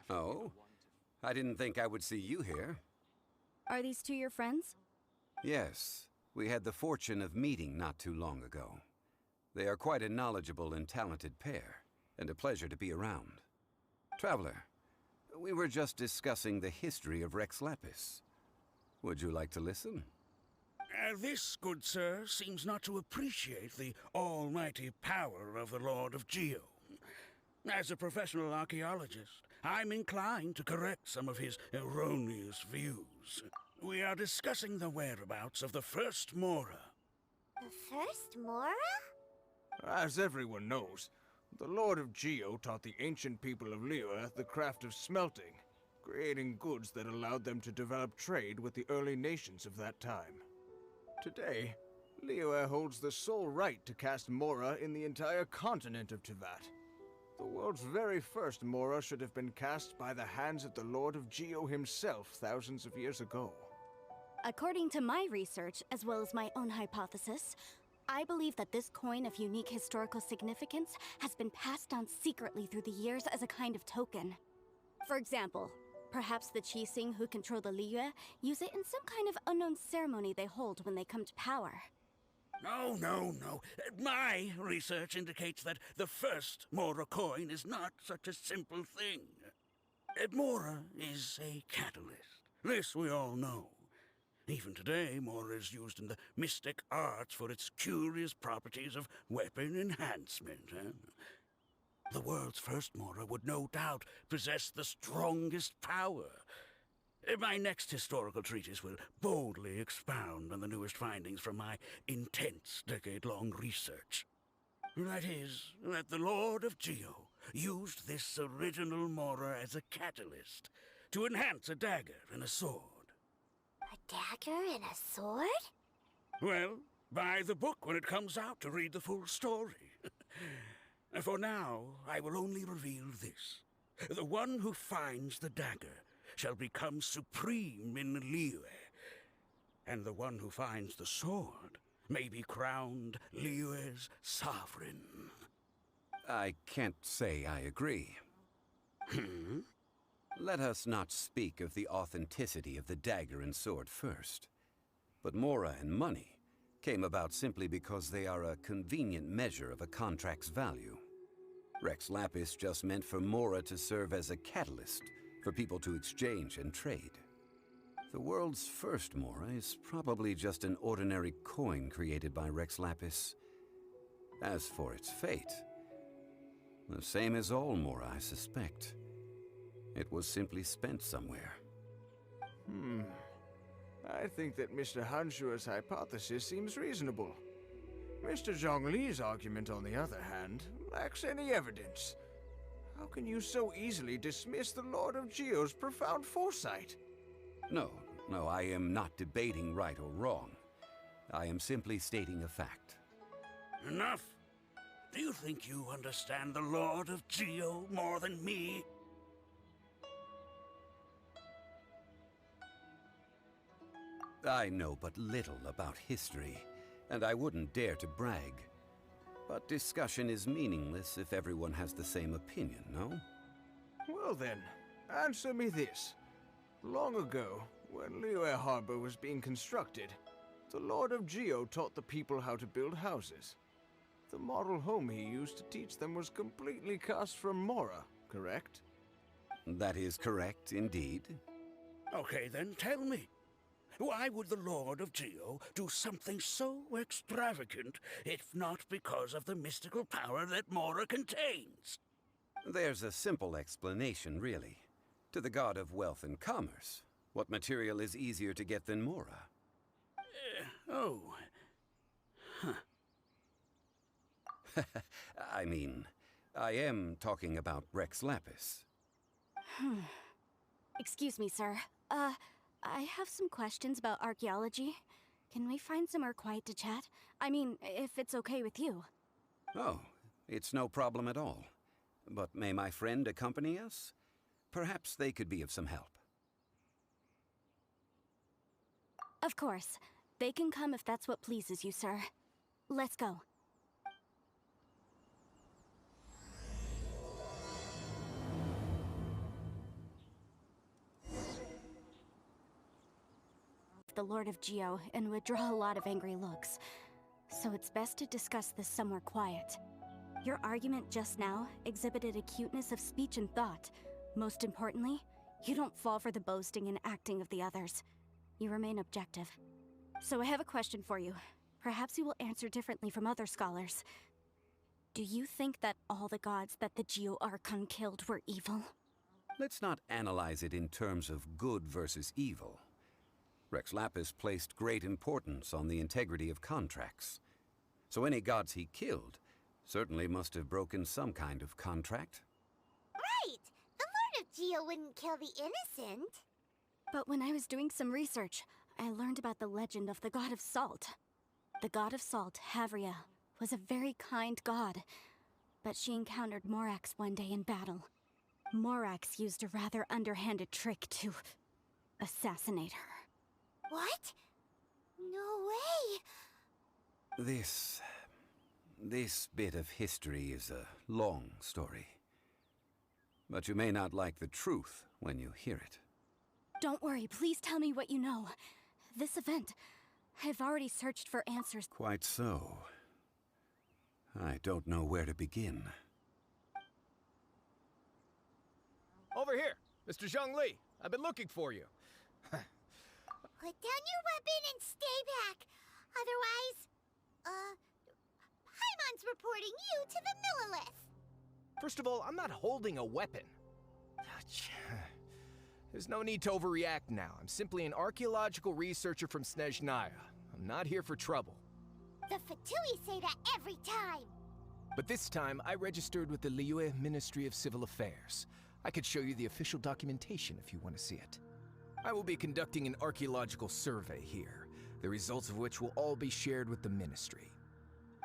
Oh? I didn't think I would see you here. Are these two your friends? Yes, we had the fortune of meeting not too long ago. They are quite a knowledgeable and talented pair, and a pleasure to be around. Traveler, we were just discussing the history of Rex Lapis. Would you like to listen? This, good sir, seems not to appreciate the almighty power of the Lord of Geo. As a professional archaeologist, I'm inclined to correct some of his erroneous views. We are discussing the whereabouts of the first Mora. The first Mora? As everyone knows, the Lord of Geo taught the ancient people of Liyue the craft of smelting, creating goods that allowed them to develop trade with the early nations of that time. Today, Liyue holds the sole right to cast Mora in the entire continent of Teyvat. The world's very first Mora should have been cast by the hands of the Lord of Geo himself thousands of years ago. According to my research, as well as my own hypothesis, I believe that this coin of unique historical significance has been passed down secretly through the years as a kind of token. For example, perhaps the Qixing who control the Liyue use it in some kind of unknown ceremony they hold when they come to power. No. My research indicates that the first Mora coin is not such a simple thing. Mora is a catalyst. This we all know. Even today, Mora is used in the mystic arts for its curious properties of weapon enhancement. The world's first Mora would no doubt possess the strongest power. My next historical treatise will boldly expound on the newest findings from my intense decade-long research. That is, that the Lord of Geo used this original Mora as a catalyst to enhance a dagger and a sword. A dagger and a sword? Well, buy the book when it comes out to read the full story. For now, I will only reveal this. The one who finds the dagger shall become supreme in Liyue, and the one who finds the sword may be crowned Liyue's sovereign. I can't say I agree. Let us not speak of the authenticity of the dagger and sword first. But Mora and money came about simply because they are a convenient measure of a contract's value. Rex Lapis just meant for Mora to serve as a catalyst for people to exchange and trade. The world's first Mora is probably just an ordinary coin created by Rex Lapis. As for its fate, the same as all Mora, I suspect. It was simply spent somewhere. I think that Mr. Hanshua's hypothesis seems reasonable. Mr. Zhongli's argument, on the other hand, lacks any evidence. How can you so easily dismiss the Lord of Geo's profound foresight? No, I am not debating right or wrong. I am simply stating a fact. Enough! Do you think you understand the Lord of Geo more than me? I know but little about history, and I wouldn't dare to brag. But discussion is meaningless if everyone has the same opinion, no? Well then, answer me this. Long ago, when Liyue Harbor was being constructed, the Lord of Geo taught the people how to build houses. The model home he used to teach them was completely cast from Mora, correct? That is correct, indeed. Okay, then tell me. Why would the Lord of Geo do something so extravagant, if not because of the mystical power that Mora contains? There's a simple explanation, really. To the god of wealth and commerce, what material is easier to get than Mora? I mean, I am talking about Rex Lapis. Excuse me, sir. I have some questions about archaeology. Can we find somewhere quiet to chat? I mean, if it's okay with you. Oh, it's no problem at all. But may my friend accompany us? Perhaps they could be of some help. Of course. They can come if that's what pleases you, sir. Let's go. the Lord of Geo and would draw a lot of angry looks. So it's best to discuss this somewhere quiet. Your argument just now exhibited a cuteness of speech and thought. Most importantly, you don't fall for the boasting and acting of the others. You remain objective. So I have a question for you. Perhaps you will answer differently from other scholars. Do you think that all the gods that the Geo Archon killed were evil? Let's not analyze it in terms of good versus evil. Rex Lapis placed great importance on the integrity of contracts. So any gods he killed certainly must have broken some kind of contract. Right! The Lord of Geo wouldn't kill the innocent. But when I was doing some research, I learned about the legend of the god of salt. The god of salt, Havria, was a very kind god, but she encountered Morax one day in battle. Morax used a rather underhanded trick to assassinate her. What? No way! This bit of history is a long story. But you may not like the truth when you hear it. Don't worry, please tell me what you know. This event, I've already searched for answers. Quite so. I don't know where to begin. Over here, Mr. Zhongli. I've been looking for you. Put down your weapon and stay back. Otherwise, Paimon's reporting you to the Millilith. First of all, I'm not holding a weapon. There's no need to overreact now. I'm simply an archaeological researcher from Snezhnaya. I'm not here for trouble. The Fatui say that every time. But this time, I registered with the Liyue Ministry of Civil Affairs. I could show you the official documentation if you want to see it. I will be conducting an archaeological survey here, the results of which will all be shared with the ministry.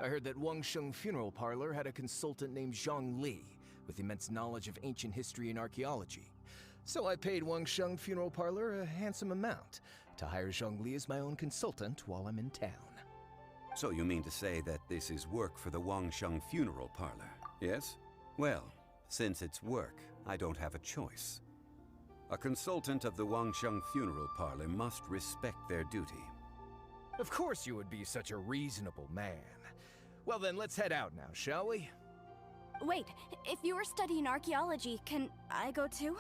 I heard that Wangsheng Funeral Parlor had a consultant named Zhongli with immense knowledge of ancient history and archaeology. So I paid Wangsheng Funeral Parlor a handsome amount to hire Zhongli as my own consultant while I'm in town. So you mean to say that this is work for the Wangsheng Funeral Parlor, yes? Well, since it's work, I don't have a choice. A consultant of the Wangsheng Funeral Parlor must respect their duty. Of course you would be such a reasonable man. Well then, let's head out now, shall we? Wait, if you are studying archaeology, can I go too?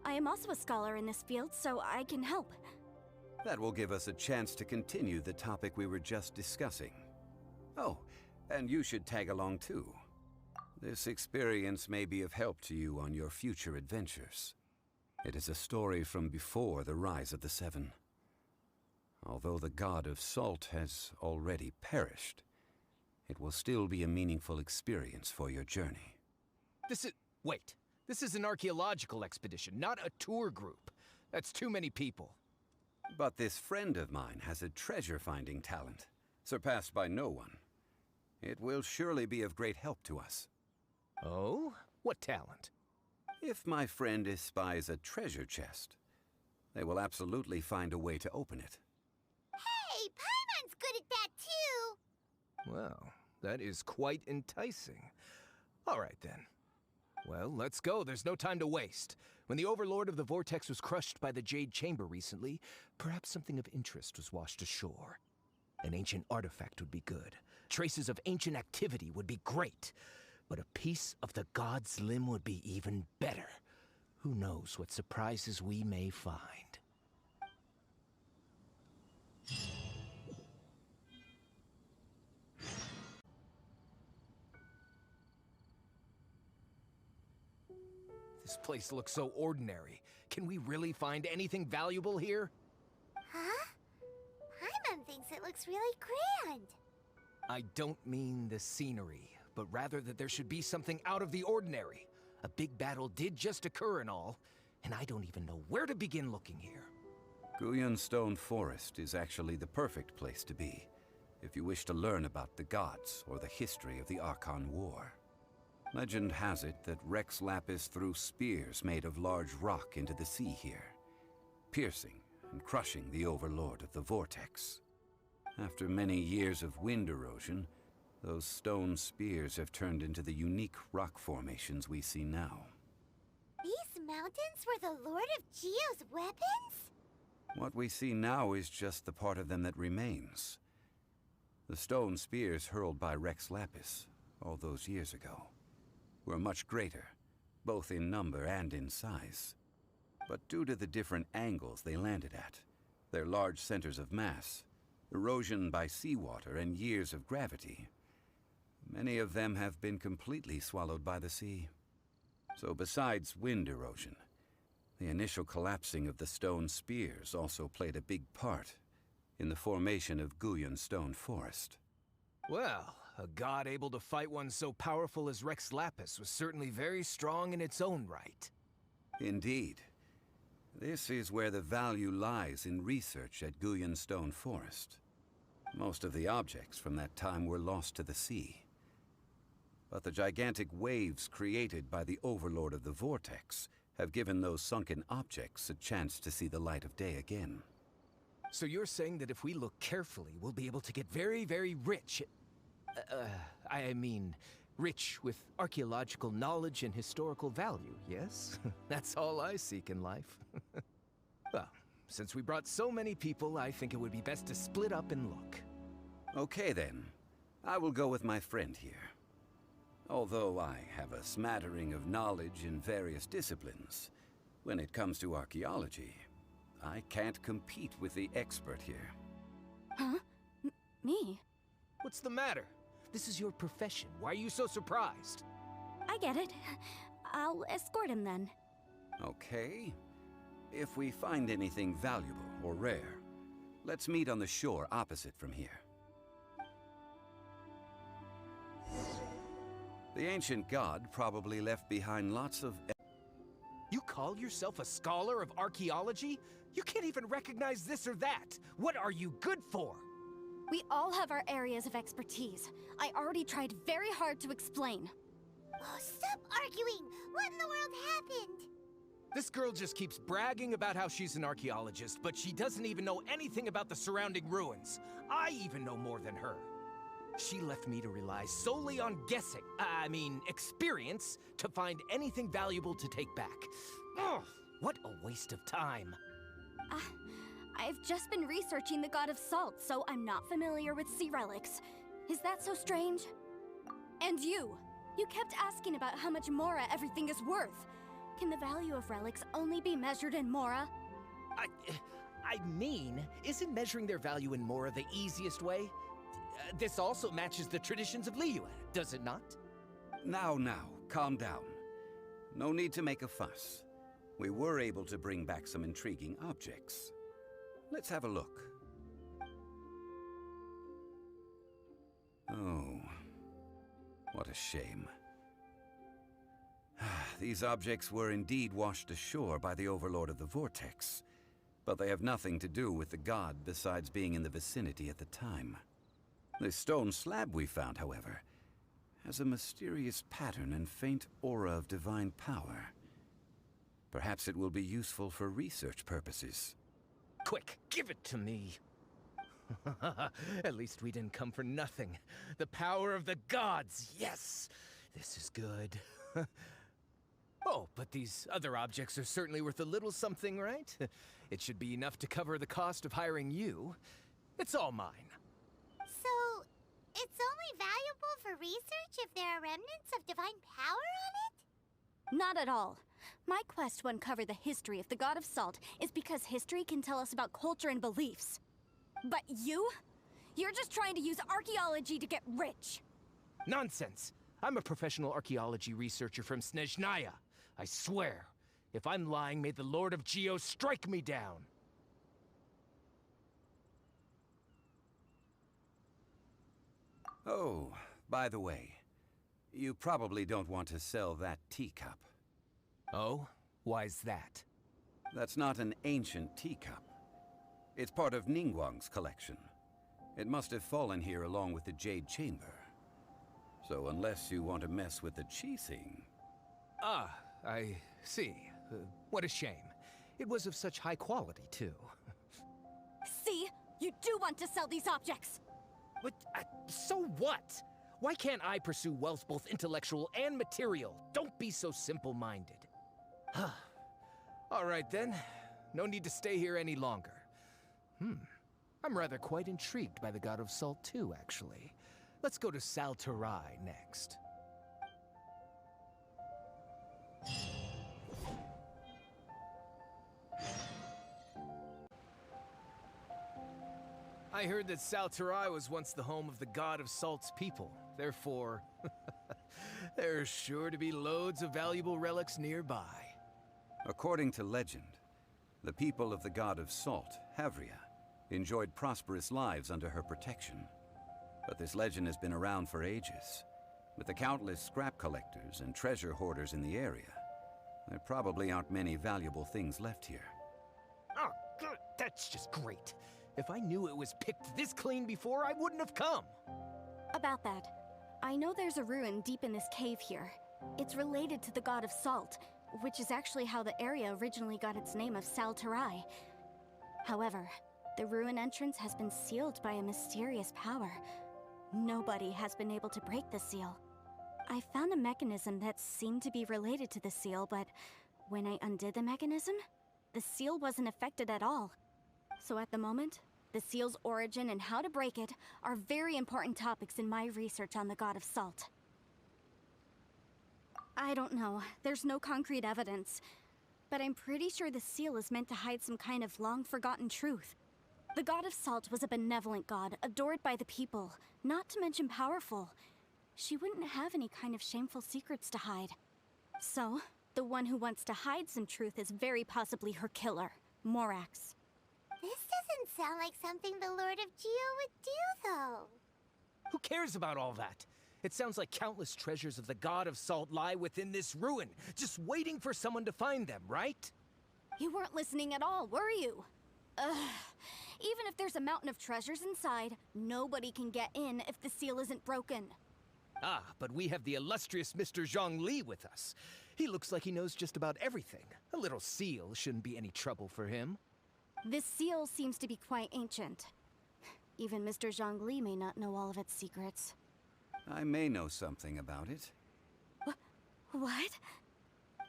I am also a scholar in this field, so I can help. That will give us a chance to continue the topic we were just discussing. Oh, and you should tag along too. This experience may be of help to you on your future adventures. It is a story from before the rise of the Seven. Although the god of salt has already perished, it will still be a meaningful experience for your journey. Wait. This is an archaeological expedition, not a tour group. That's too many people. But this friend of mine has a treasure-finding talent, surpassed by no one. It will surely be of great help to us. Oh? What talent? If my friend espies a treasure chest, they will absolutely find a way to open it. Hey, Paimon's good at that too. Well, that is quite enticing. All right then. Well, let's go. There's no time to waste. When the Overlord of the Vortex was crushed by the Jade Chamber recently, perhaps something of interest was washed ashore. An ancient artifact would be good. Traces of ancient activity would be great. But a piece of the god's limb would be even better. Who knows what surprises we may find. This place looks so ordinary. Can we really find anything valuable here? Huh? Paimon thinks it looks really grand. I don't mean the scenery, but rather that there should be something out of the ordinary. A big battle did just occur and all, and I don't even know where to begin looking here. Guyan Stone Forest is actually the perfect place to be, if you wish to learn about the gods or the history of the Archon War. Legend has it that Rex Lapis threw spears made of large rock into the sea here, piercing and crushing the Overlord of the Vortex. After many years of wind erosion, those stone spears have turned into the unique rock formations we see now. These mountains were the Lord of Geo's weapons? What we see now is just the part of them that remains. The stone spears hurled by Rex Lapis all those years ago were much greater, both in number and in size. But due to the different angles they landed at, their large centers of mass, erosion by seawater, and years of gravity, many of them have been completely swallowed by the sea. So besides wind erosion, the initial collapsing of the stone spears also played a big part in the formation of Guyon's stone forest. Well, a god able to fight one so powerful as Rex Lapis was certainly very strong in its own right. Indeed. This is where the value lies in research at Guyon's stone forest. Most of the objects from that time were lost to the sea. But the gigantic waves created by the Overlord of the Vortex have given those sunken objects a chance to see the light of day again. So you're saying that if we look carefully, we'll be able to get very, very rich. I mean, rich with archaeological knowledge and historical value, yes? That's all I seek in life. Well, since we brought so many people, I think it would be best to split up and look. Okay then. I will go with my friend here. Although I have a smattering of knowledge in various disciplines, when it comes to archaeology, I can't compete with the expert here. Huh? Me? What's the matter? This is your profession. Why are you so surprised? I get it. I'll escort him then. Okay. If we find anything valuable or rare, let's meet on the shore opposite from here. The ancient god probably left behind lots of... You call yourself a scholar of archaeology? You can't even recognize this or that. What are you good for? We all have our areas of expertise. I already tried very hard to explain. Oh, stop arguing! What in the world happened? This girl just keeps bragging about how she's an archaeologist, but she doesn't even know anything about the surrounding ruins. I even know more than her. She left me to rely solely on guessing, experience, to find anything valuable to take back. Ugh, what a waste of time. I've just been researching the god of salt, so I'm not familiar with sea relics. Is that so strange? And you kept asking about how much Mora everything is worth. Can the value of relics only be measured in Mora? Isn't measuring their value in Mora the easiest way? This also matches the traditions of Liyue, does it not? Now, calm down. No need to make a fuss. We were able to bring back some intriguing objects. Let's have a look. Oh, what a shame. These objects were indeed washed ashore by the Overlord of the Vortex, but they have nothing to do with the god besides being in the vicinity at the time. This stone slab we found, however, has a mysterious pattern and faint aura of divine power. Perhaps it will be useful for research purposes. Quick, give it to me. At least we didn't come for nothing. The power of the gods, yes! This is good. Oh, but these other objects are certainly worth a little something, right? It should be enough to cover the cost of hiring you. It's all mine. So, it's only valuable for research if there are remnants of divine power on it? Not at all. My quest to uncover the history of the god of salt is because history can tell us about culture and beliefs. But you're just trying to use archaeology to get rich. Nonsense! I'm a professional archaeology researcher from Snezhnaya. I swear, if I'm lying, may the Lord of Geo strike me down. Oh, by the way, you probably don't want to sell that teacup. Oh? Why's that? That's not an ancient teacup. It's part of Ningguang's collection. It must have fallen here along with the Jade Chamber. So unless you want to mess with the Qixing... Ah, I see. What a shame. It was of such high quality, too. See? You do want to sell these objects! But, so what? Why can't I pursue wealth both intellectual and material? Don't be so simple-minded. All right, then. No need to stay here any longer. I'm rather quite intrigued by the God of Salt too, actually. Let's go to Sal Flore next. I heard that Sal Flore was once the home of the God of Salt's people. Therefore, there's sure to be loads of valuable relics nearby. According to legend, the people of the God of Salt, Havria, enjoyed prosperous lives under her protection. But this legend has been around for ages. With the countless scrap collectors and treasure hoarders in the area, there probably aren't many valuable things left here. Oh, good. That's just great. If I knew it was picked this clean before, I wouldn't have come. About that, I know there's a ruin deep in this cave here. It's related to the God of Salt, which is actually how the area originally got its name of Sal Flore. However, the ruin entrance has been sealed by a mysterious power. Nobody has been able to break the seal. I found a mechanism that seemed to be related to the seal, but when I undid the mechanism, the seal wasn't affected at all. So at the moment, the seal's origin and how to break it are very important topics in my research on the God of Salt. I don't know, there's no concrete evidence, but I'm pretty sure the seal is meant to hide some kind of long-forgotten truth. The God of Salt was a benevolent god, adored by the people, not to mention powerful. She wouldn't have any kind of shameful secrets to hide. So, the one who wants to hide some truth is very possibly her killer, Morax. This doesn't sound like something the Lord of Geo would do, though. Who cares about all that? It sounds like countless treasures of the God of Salt lie within this ruin, just waiting for someone to find them, right? You weren't listening at all, were you? Ugh. Even if there's a mountain of treasures inside, nobody can get in if the seal isn't broken. Ah, but we have the illustrious Mr. Zhongli with us. He looks like he knows just about everything. A little seal shouldn't be any trouble for him. This seal seems to be quite ancient. Even Mr. Zhongli may not know all of its secrets. I may know something about it. What?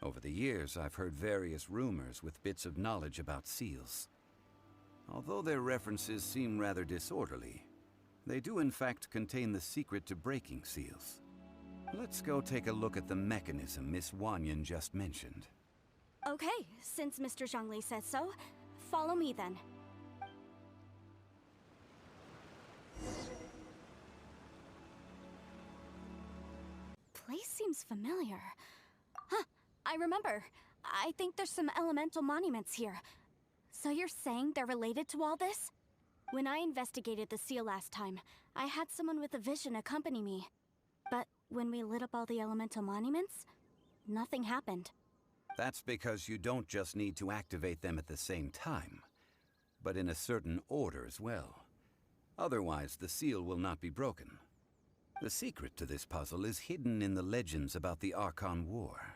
Over the years, I've heard various rumors with bits of knowledge about seals. Although their references seem rather disorderly, they do in fact contain the secret to breaking seals. Let's go take a look at the mechanism Miss Wanyan just mentioned. Okay, since Mr. Zhongli says so, follow me then. Place seems familiar. Huh, I remember. I think there's some elemental monuments here. So you're saying they're related to all this? When I investigated the seal last time, I had someone with a vision accompany me. But when we lit up all the elemental monuments, nothing happened. That's because you don't just need to activate them at the same time, but in a certain order as well. Otherwise, the seal will not be broken. The secret to this puzzle is hidden in the legends about the Archon War.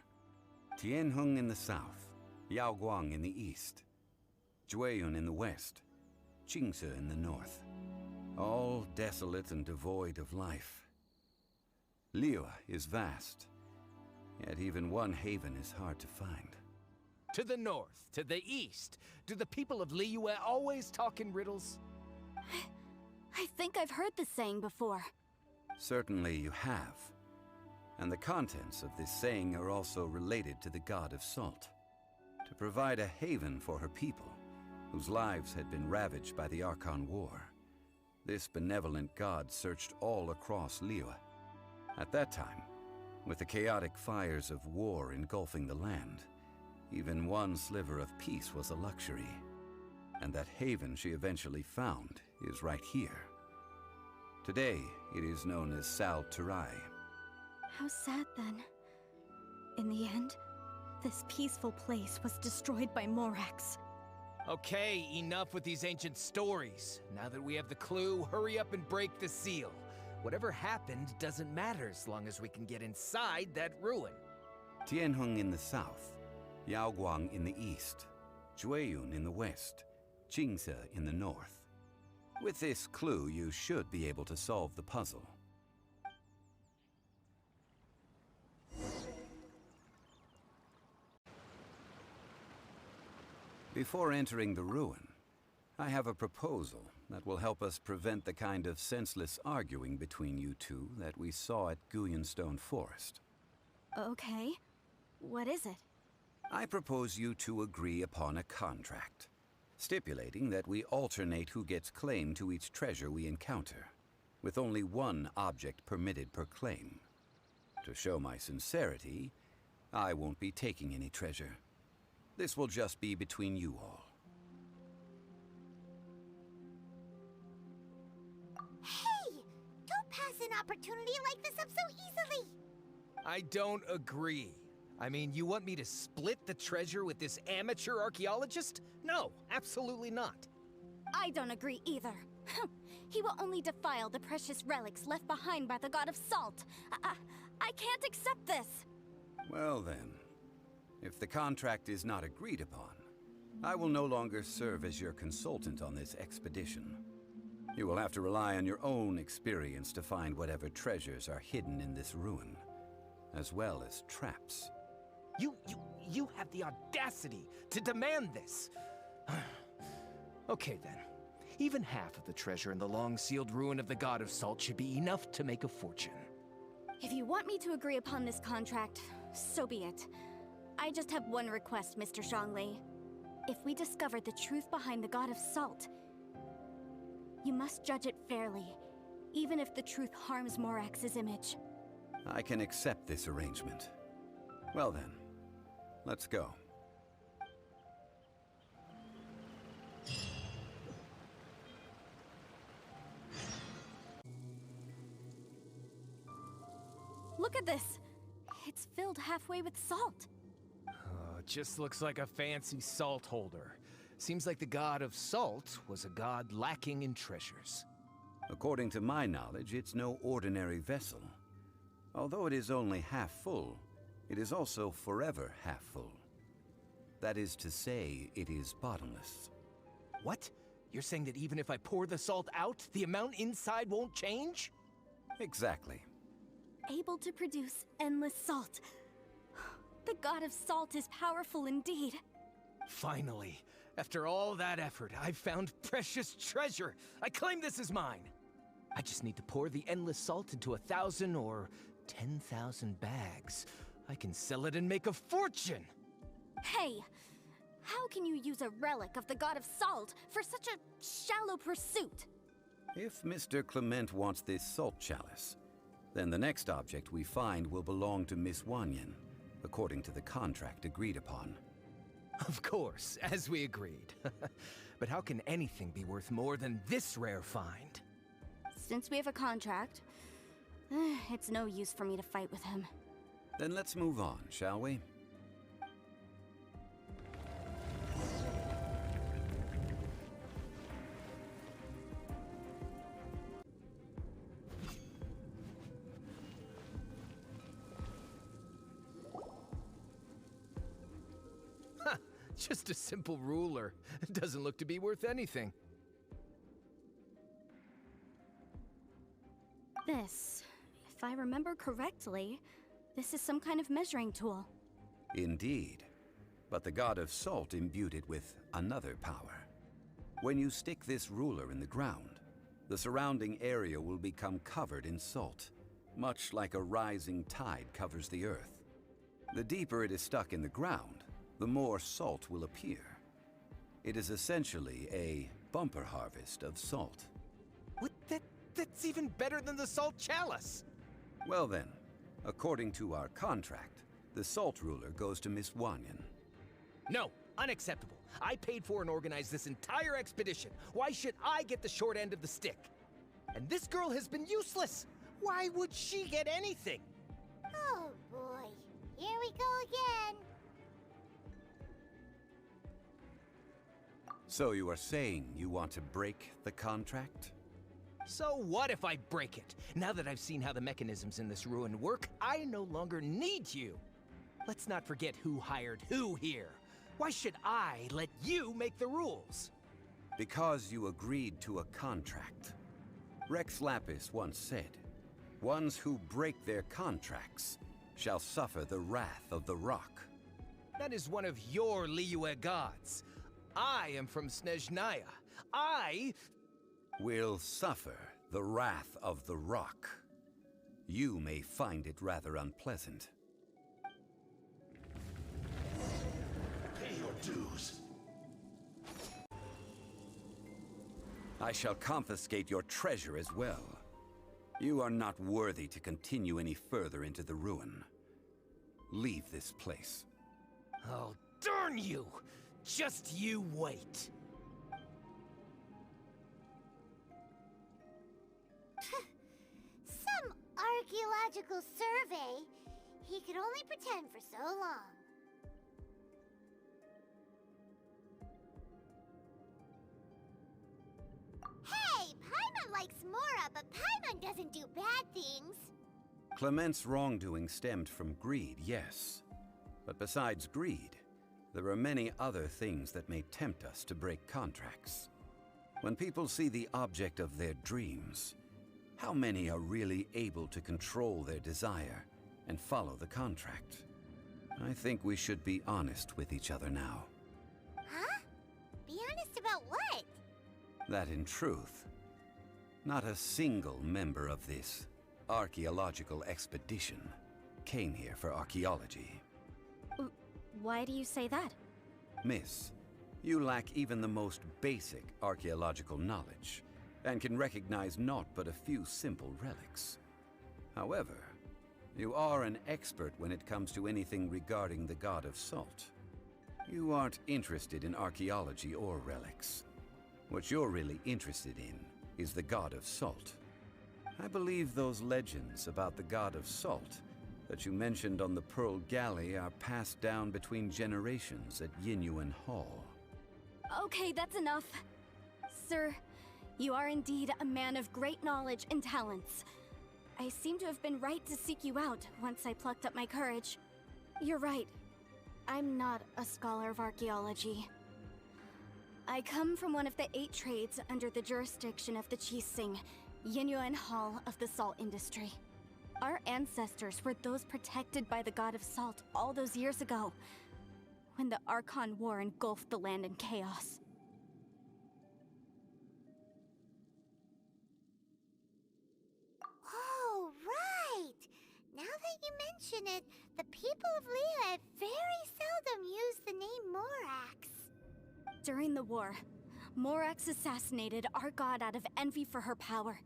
Tianheng in the south, Yaoguang in the east, Jueyun in the west, Qingce in the north. All desolate and devoid of life. Liyue is vast, yet even one haven is hard to find. To the north, to the east. Do the people of Liyue always talk in riddles? I think I've heard this saying before. Certainly you have. And the contents of this saying are also related to the God of Salt. To provide a haven for her people, whose lives had been ravaged by the Archon War, this benevolent god searched all across Liyue. At that time, with the chaotic fires of war engulfing the land, even one sliver of peace was a luxury. And that haven she eventually found is right here. Today, it is known as Sal Flore. How sad then. In the end, this peaceful place was destroyed by Morax. Okay, enough with these ancient stories. Now that we have the clue, hurry up and break the seal. Whatever happened doesn't matter as long as we can get inside that ruin. Tianheng in the south, Yaoguang in the east, Jueyun in the west, Qingce in the north. With this clue, you should be able to solve the puzzle. Before entering the ruin, I have a proposal that will help us prevent the kind of senseless arguing between you two that we saw at Guyenstone Forest. Okay. What is it? I propose you two agree upon a contract, stipulating that we alternate who gets claim to each treasure we encounter, with only one object permitted per claim. To show my sincerity, I won't be taking any treasure. This will just be between you all. Hey! Don't pass an opportunity like this up so easily! I don't agree. I mean, you want me to split the treasure with this amateur archaeologist? No, absolutely not. I don't agree either. He will only defile the precious relics left behind by the god of salt. I can't accept this. Well then, if the contract is not agreed upon, I will no longer serve as your consultant on this expedition. You will have to rely on your own experience to find whatever treasures are hidden in this ruin, as well as traps. You have the audacity to demand this! Okay then. Even half of the treasure in the long-sealed ruin of the God of Salt should be enough to make a fortune. If you want me to agree upon this contract, so be it. I just have one request, Mr. Zhongli. If we discover the truth behind the God of Salt, you must judge it fairly, even if the truth harms Morax's image. I can accept this arrangement. Well then, let's go. Look at this! It's filled halfway with salt. Oh, it just looks like a fancy salt holder. Seems like the God of Salt was a god lacking in treasures. According to my knowledge, it's no ordinary vessel. Although it is only half full, it is also forever half full. That is to say, it is bottomless. What? You're saying that even if I pour the salt out, the amount inside won't change? Exactly. Able to produce endless salt. The God of Salt is powerful indeed. Finally, after all that effort, I've found precious treasure. I claim this as mine. I just need to pour the endless salt into 1,000 or 10,000 bags. I can sell it and make a fortune! Hey! How can you use a relic of the God of Salt for such a shallow pursuit? If Mr. Clement wants this salt chalice, then the next object we find will belong to Miss Wanyan, according to the contract agreed upon. Of course, as we agreed. But how can anything be worth more than this rare find? Since we have a contract, it's no use for me to fight with him. Then let's move on, shall we? Just a simple ruler. It doesn't look to be worth anything. This, if I remember correctly, this is some kind of measuring tool. Indeed. But the God of Salt imbued it with another power. When you stick this ruler in the ground, the surrounding area will become covered in salt, much like a rising tide covers the earth. The deeper it is stuck in the ground, the more salt will appear. It is essentially a bumper harvest of salt. What? That's even better than the salt chalice! Well then, according to our contract, the salt ruler goes to Miss Wanyan. No, unacceptable. I paid for and organized this entire expedition. Why should I get the short end of the stick? And this girl has been useless! Why would she get anything? Oh boy, here we go again. So you are saying you want to break the contract? So what if I break it? Now that I've seen how the mechanisms in this ruin work, I no longer need you. Let's not forget who hired who here. Why should I let you make the rules? Because you agreed to a contract. Rex Lapis once said, "Ones who break their contracts shall suffer the wrath of the rock." That is one of your Liyue gods. I am from Snezhnaya, I will suffer the wrath of the rock. You may find it rather unpleasant. Pay your dues. I shall confiscate your treasure as well. You are not worthy to continue any further into the ruin. Leave this place. Oh, darn you! Just you wait. Some archaeological survey. He could only pretend for so long. Hey, Paimon likes Mora, but Paimon doesn't do bad things. Clement's wrongdoing stemmed from greed, yes. But besides greed, there are many other things that may tempt us to break contracts. When people see the object of their dreams, how many are really able to control their desire and follow the contract? I think we should be honest with each other now. Huh? Be honest about what? That in truth, not a single member of this archaeological expedition came here for archaeology. Why do you say that? Miss, you lack even the most basic archaeological knowledge, and can recognize naught but a few simple relics. However, you are an expert when it comes to anything regarding the god of salt. You aren't interested in archaeology or relics. What you're really interested in is the god of salt. I believe those legends about the god of salt that you mentioned on the Pearl Galley are passed down between generations at Yinyuan Hall. Okay, that's enough. Sir, you are indeed a man of great knowledge and talents. I seem to have been right to seek you out once I plucked up my courage. You're right. I'm not a scholar of archaeology. I come from one of the 8 trades under the jurisdiction of the Qixing, Yinyuan Hall of the salt industry. Our ancestors were those protected by the god of salt all those years ago, when the Archon War engulfed the land in chaos. Oh, right! Now that you mention it, the people of Liyue very seldom use the name Morax. During the war, Morax assassinated our god out of envy for her power.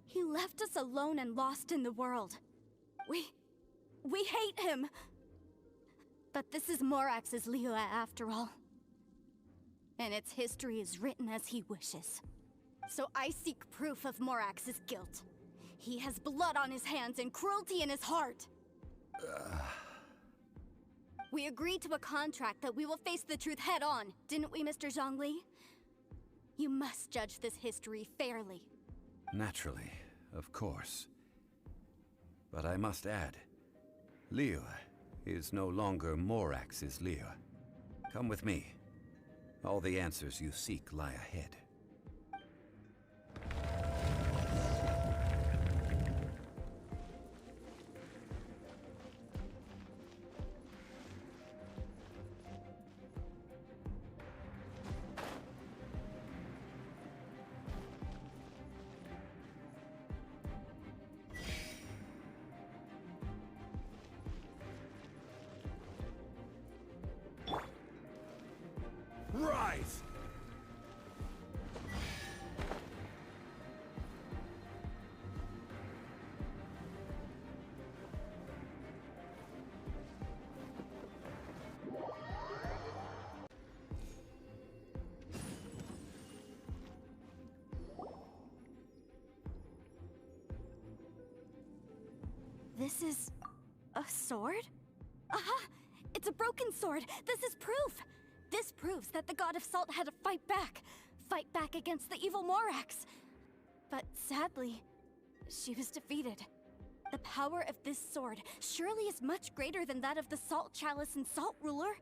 He left us alone and lost in the world. We hate him! But this is Morax's Liyue after all. And its history is written as he wishes. So I seek proof of Morax's guilt. He has blood on his hands and cruelty in his heart. We agreed to a contract that we will face the truth head on, didn't we, Mr. Zhongli? You must judge this history fairly. Naturally, of course. But I must add, Liyue is no longer Morax's Liyue. Come with me. All the answers you seek lie ahead. Rise! This is a sword? Aha! It's a broken sword! This is proof! This proves that the god of salt had to fight back against the evil Morax. But sadly, she was defeated. The power of this sword surely is much greater than that of the Salt Chalice and Salt Ruler.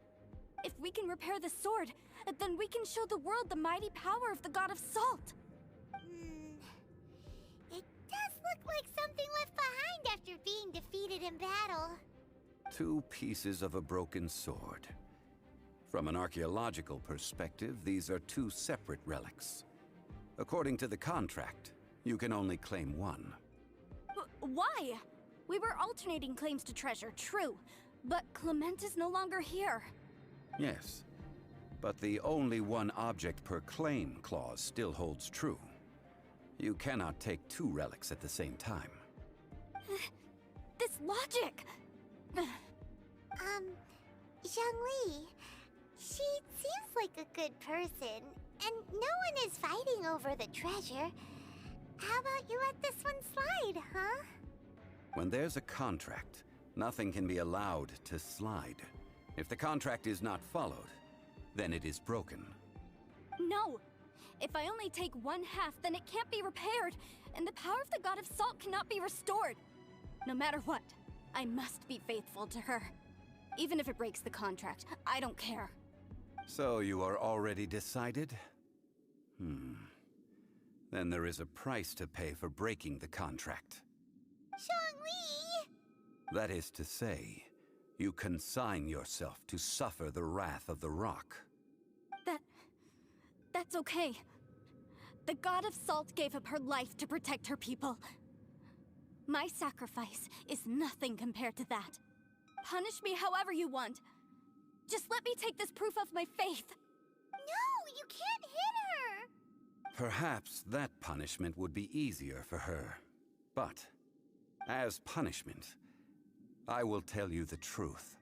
If we can repair the sword, then we can show the world the mighty power of the god of salt. It does look like something left behind after being defeated in battle. 2 pieces of a broken sword. From an archaeological perspective, these are two separate relics. According to the contract, you can only claim one. Why? We were alternating claims to treasure, true. But Clement is no longer here. Yes, but the only one object per claim clause still holds true. You cannot take two relics at the same time. This logic! Zhongli, she seems like a good person, and no one is fighting over the treasure. How about you let this one slide, huh? When there's a contract, nothing can be allowed to slide. If the contract is not followed, then it is broken. No! If I only take one half, then it can't be repaired, and the power of the God of Salt cannot be restored. No matter what, I must be faithful to her. Even if it breaks the contract, I don't care. So you are already decided? Then there is a price to pay for breaking the contract. Zhongli! That is to say, you consign yourself to suffer the wrath of the rock. That's okay. The God of Salt gave up her life to protect her people. My sacrifice is nothing compared to that. Punish me however you want. Just let me take this proof of my faith. No, you can't hit her! Perhaps that punishment would be easier for her. But, as punishment, I will tell you the truth.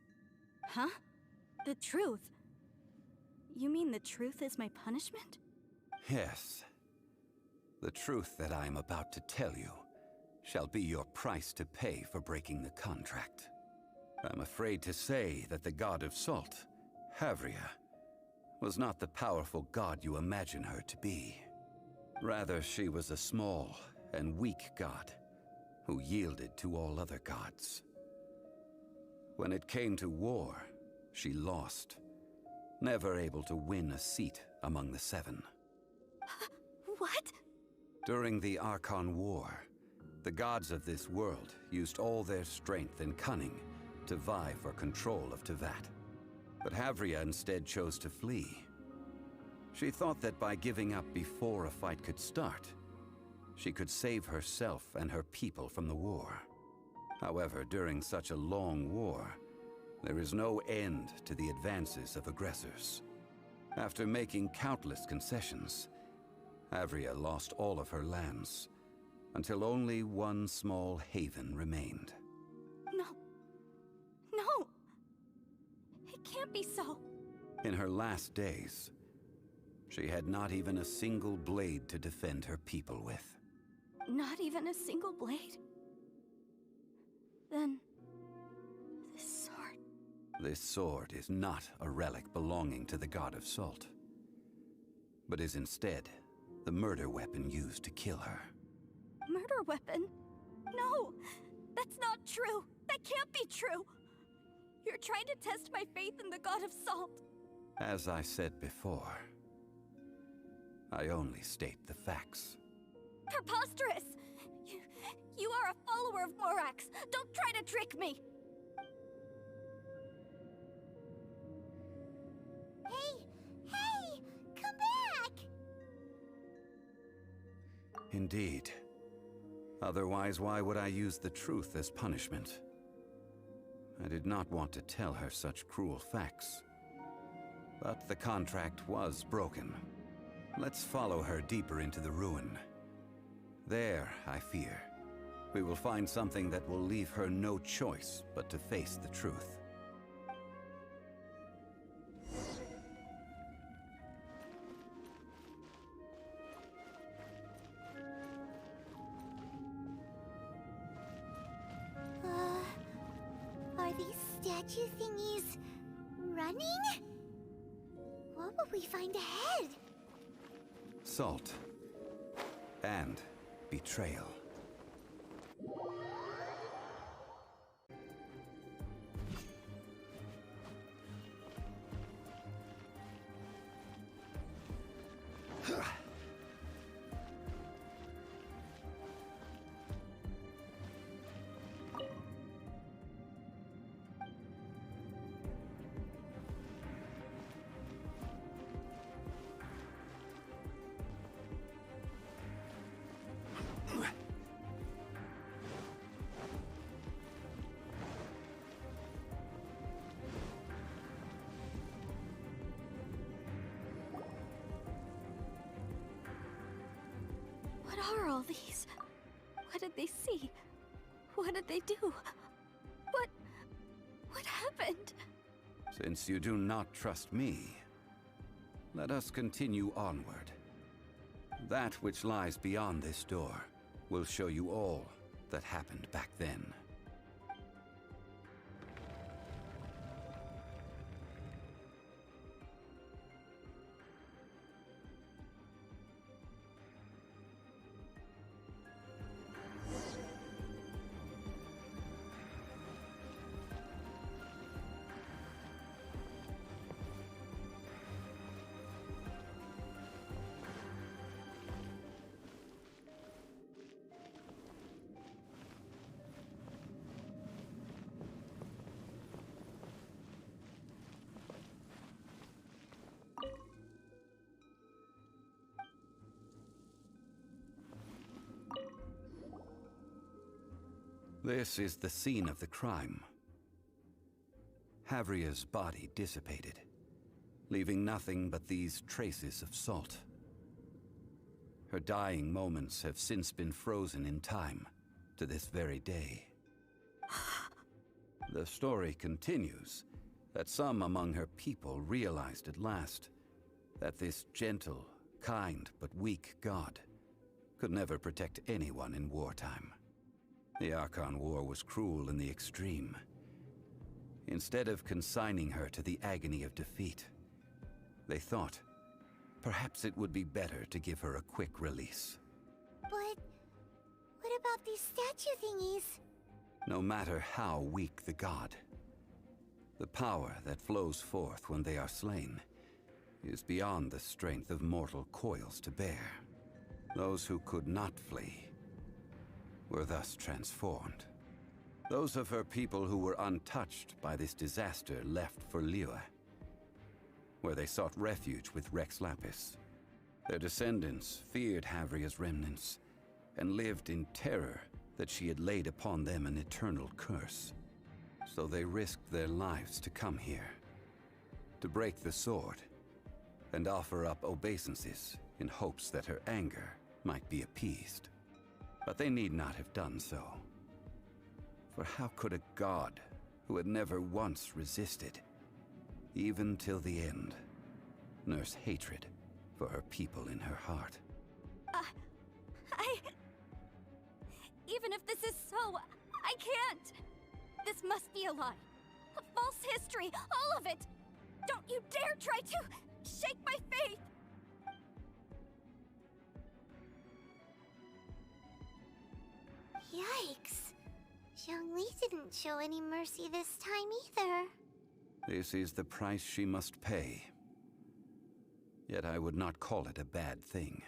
Huh? The truth? You mean the truth is my punishment? Yes. The truth that I am about to tell you shall be your price to pay for breaking the contract. I'm afraid to say that the God of Salt, Havria, was not the powerful god you imagine her to be. Rather, she was a small and weak god who yielded to all other gods. When it came to war, she lost, never able to win a seat among the Seven. What? During the Archon War, the gods of this world used all their strength and cunning to vie for control of Tevat. But Havria instead chose to flee. She thought that by giving up before a fight could start, she could save herself and her people from the war. However, during such a long war, there is no end to the advances of aggressors. After making countless concessions, Havria lost all of her lands, until only one small haven remained. No. No! It can't be so. In her last days, she had not even a single blade to defend her people with. Not even a single blade? Then... this sword... This sword is not a relic belonging to the God of Salt, but is instead the murder weapon used to kill her. Murder weapon? No! That's not true! That can't be true! You're trying to test my faith in the God of Salt! As I said before, I only state the facts. Preposterous! You are a follower of Morax! Don't try to trick me! Hey! Come back! Indeed. Otherwise, why would I use the truth as punishment? I did not want to tell her such cruel facts. But the contract was broken. Let's follow her deeper into the ruin. There, I fear, we will find something that will leave her no choice but to face the truth. Are these statue thingies running? What will we find ahead? Salt. And betrayal. What are all these? What did they see? What did they do? What happened? Since you do not trust me, let us continue onward. That which lies beyond this door will show you all that happened back then. This is the scene of the crime. Havria's body dissipated, leaving nothing but these traces of salt. Her dying moments have since been frozen in time to this very day. The story continues that some among her people realized at last that this gentle, kind, but weak god could never protect anyone in wartime. The Archon War was cruel in the extreme. Instead of consigning her to the agony of defeat, they thought perhaps it would be better to give her a quick release. But what about these statue thingies? No matter how weak the god, the power that flows forth when they are slain is beyond the strength of mortal coils to bear. Those who could not flee were thus transformed. Those of her people who were untouched by this disaster left for Liyue, where they sought refuge with Rex Lapis. Their descendants feared Havria's remnants and lived in terror that she had laid upon them an eternal curse. So they risked their lives to come here, to break the sword, and offer up obeisances in hopes that her anger might be appeased. But they need not have done so. For how could a god who had never once resisted, even till the end, nurse hatred for her people in her heart? Even if this is so, I can't! This must be a lie. A false history, all of it! Don't you dare try to shake my faith! Yikes. Zhongli didn't show any mercy this time either. This is the price she must pay. Yet I would not call it a bad thing.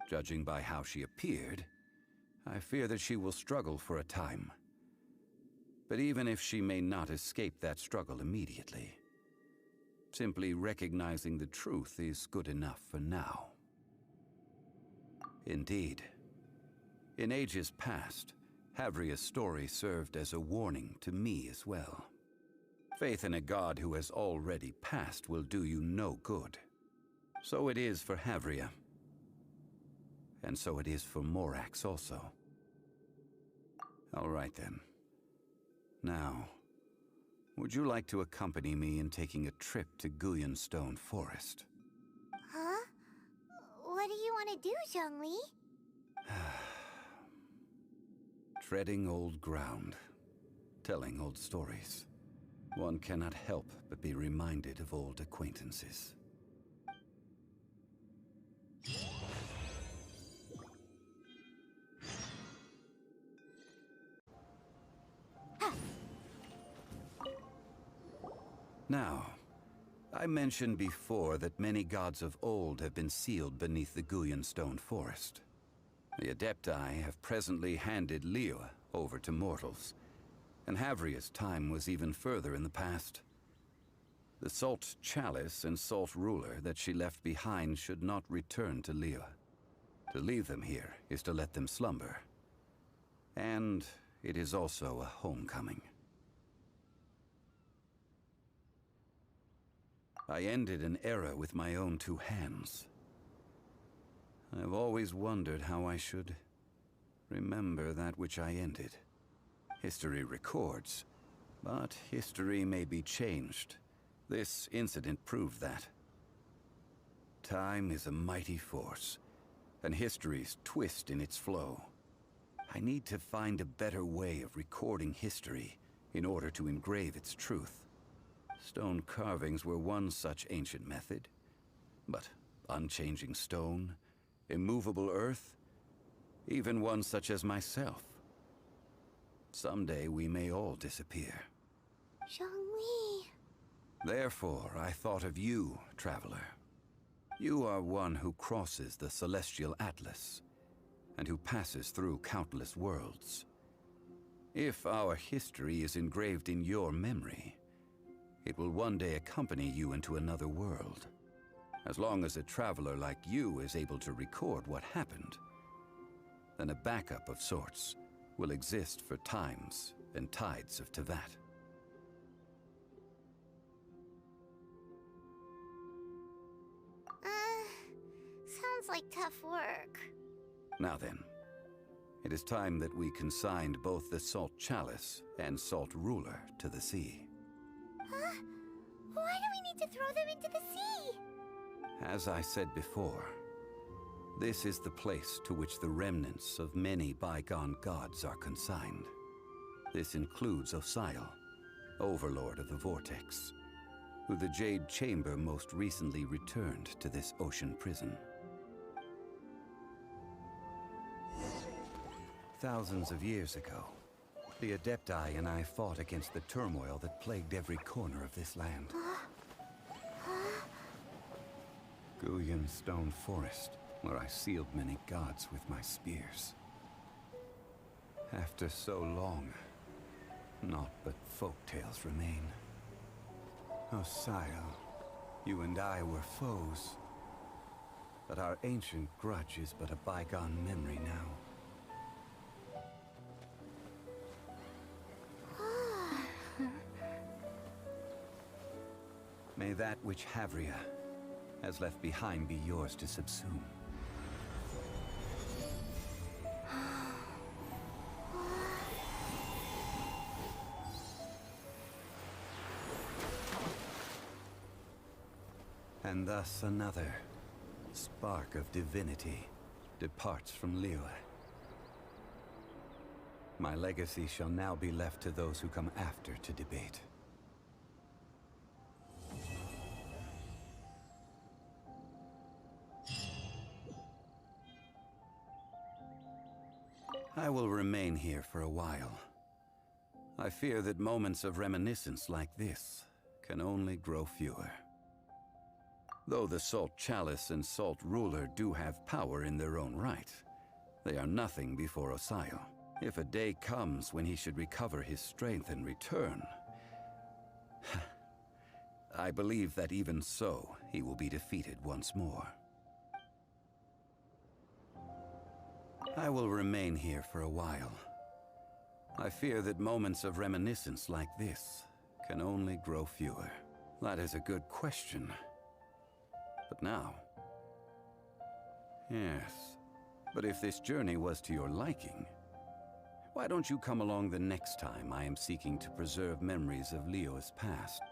Judging by how she appeared, I fear that she will struggle for a time. But even if she may not escape that struggle immediately, simply recognizing the truth is good enough for now. Indeed, in ages past, Havria's story served as a warning to me as well. Faith in a god who has already passed will do you no good. So it is for Havria. And so it is for Morax also. All right then. Now, would you like to accompany me in taking a trip to Guyonstone Forest? Huh? What do you want to do, Zhongli? Treading old ground, telling old stories. One cannot help but be reminded of old acquaintances. Now, I mentioned before that many gods of old have been sealed beneath the Guyonstone Forest. The Adepti have presently handed Liyue over to mortals, and Havria's time was even further in the past. The Salt Chalice and Salt Ruler that she left behind should not return to Liyue. To leave them here is to let them slumber. And it is also a homecoming. I ended an era with my own two hands. I've always wondered how I should remember that which I ended. History records, but history may be changed. This incident proved that. Time is a mighty force, and history's twist in its flow. I need to find a better way of recording history in order to engrave its truth. Stone carvings were one such ancient method, but unchanging stone, immovable earth, even one such as myself. Someday we may all disappear. Zhongli. Therefore, I thought of you, traveler. You are one who crosses the celestial atlas, and who passes through countless worlds. If our history is engraved in your memory, it will one day accompany you into another world. As long as a traveler like you is able to record what happened, then a backup of sorts will exist for times and tides of Teyvat. Sounds like tough work. Now then, it is time that we consigned both the Salt Chalice and Salt Ruler to the sea. Huh? Why do we need to throw them into the sea? As I said before, this is the place to which the remnants of many bygone gods are consigned. This includes Osial, Overlord of the Vortex, who the Jade Chamber most recently returned to this ocean prison. Thousands of years ago, the Adepti and I fought against the turmoil that plagued every corner of this land. Guyan Stone Forest, where I sealed many gods with my spears. After so long, naught but folktales remain. Osial, you and I were foes, but our ancient grudge is but a bygone memory now. May that which Havria has left behind be yours to subsume. And thus another spark of divinity departs from Liyue. My legacy shall now be left to those who come after to debate. I will remain here for a while. I fear that moments of reminiscence like this can only grow fewer. Though the Salt Chalice and Salt Ruler do have power in their own right, they are nothing before Osial. If a day comes when he should recover his strength and return, I believe that even so, he will be defeated once more. I will remain here for a while. I fear that moments of reminiscence like this can only grow fewer. That is a good question. But now... Yes. But if this journey was to your liking, why don't you come along the next time I am seeking to preserve memories of Liyue's past?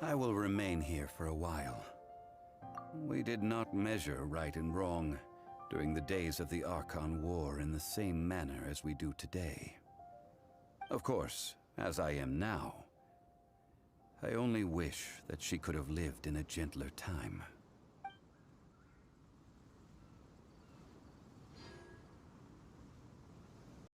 I will remain here for a while. We did not measure right and wrong during the days of the Archon War in the same manner as we do today. Of course, as I am now, I only wish that she could have lived in a gentler time.